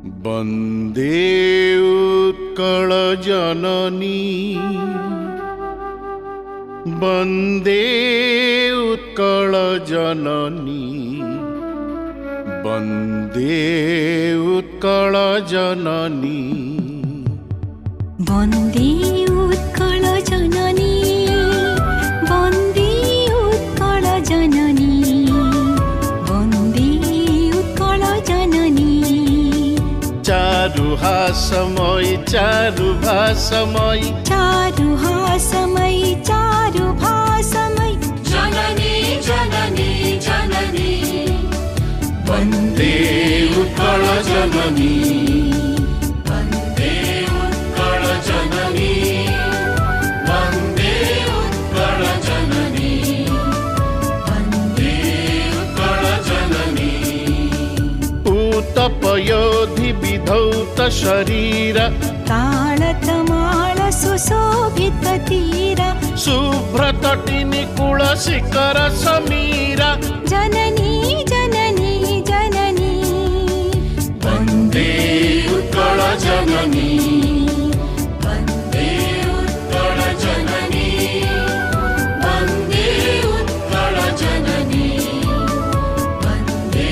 वन्दे उत्कल जननी वन्दे उत्कल जननी वन्दे उत्कल जननी वन्दे उत्कल जननी वन्दे उत्कल जननी वन्दे उत्कल जननी चारुहासमयी चारुभासमयी चारुहासमयी चारुभासमयी जननी जननी जननी वन्दे उत्कल जननी वन्दे उत्कल जननी वन्दे उत्कल जननी वन्दे उत्कल जननी पूतपयोधि विधौत शरीर ताळतमाळ सुशोभित तीर शुभ्रतटिनि कुलशिखर समीर जननी जननी जननी वन्दे उत्कल जननी वन्दे उत्कल जननी वन्दे उत्कल जननी वन्दे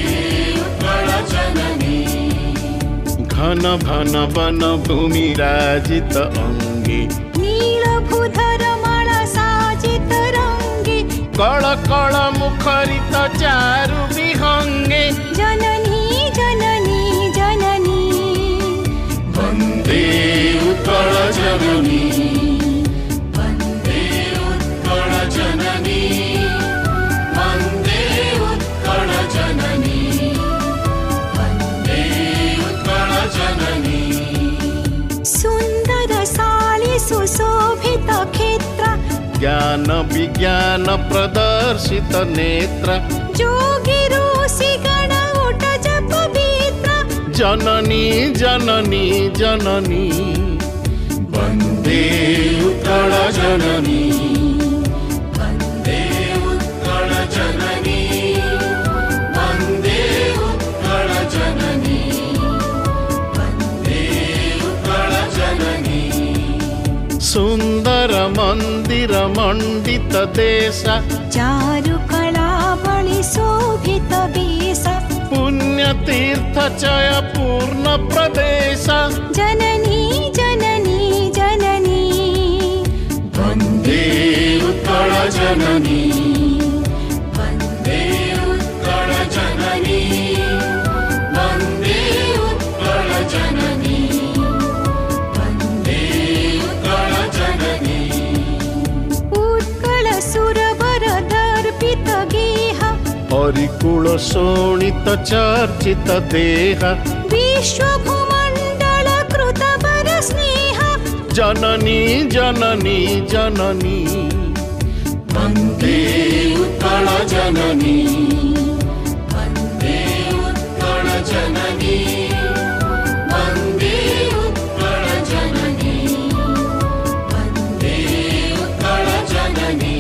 उत्कल जननी घन घन वन भूमि राजित अंगे नीलभूधर माला साजित रंगे कळ कळ मुखरित चारु विहंगे जननी जननी जननी वन्दे उत्कल जननी वन्दे उत्कल जननी वन्दे उत्कल जननी वन्दे उत्कल जननी सुन्दर साली सुशोभित क्षेत्र ज्ञान विज्ञान प्रदर्शित नेत्र जोगी ऋषि गण उठ जप पवित्र जननी जननी जननी वन्दे उत्कल जननी वन्दे उत्कल जननी वन्दे उत्कल जननी वन्दे उत्कल जननी सुन्दर मन्दिर मण्डित देश चारु कलावळि शोभित वेश पुण्यतीर्थ चय पूर्ण प्रदेश जननी जननी जननी वन्दे उत्कल जननी वन्दे उत्कल जननी वन्दे उत्कल जननी वन्दे उत्कल जननी उत्कल सुरवर दर्पित गेह हरिकुल शोणित चर्चित देह विश्वभूमण्डल कृत वर स्नेह जननी जननी जननी वन्दे उत्कल जननी वन्दे उत्कल जननी वन्दे उत्कल जननी वन्दे उत्कल जननी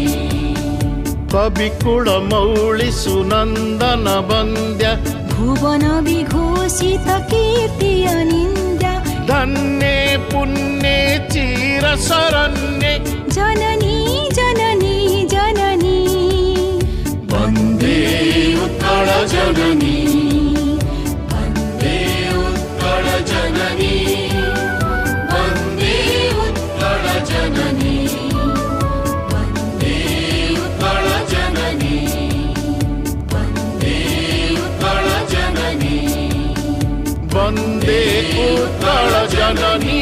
कविकुल मौळि सुनन्दन वन्द्य भुवन विघोषित कीर्ति अनिन्द्य धन्ये पुण्ये चिरशरण्ये जननी जननी जननी वन्दे उत्कल जननी वन्दे उत्कल जननी वन्दे उत्कल जननी वन्दे उत्कल जननी वन्दे उत्कल जननी वन्दे उत्कल जननी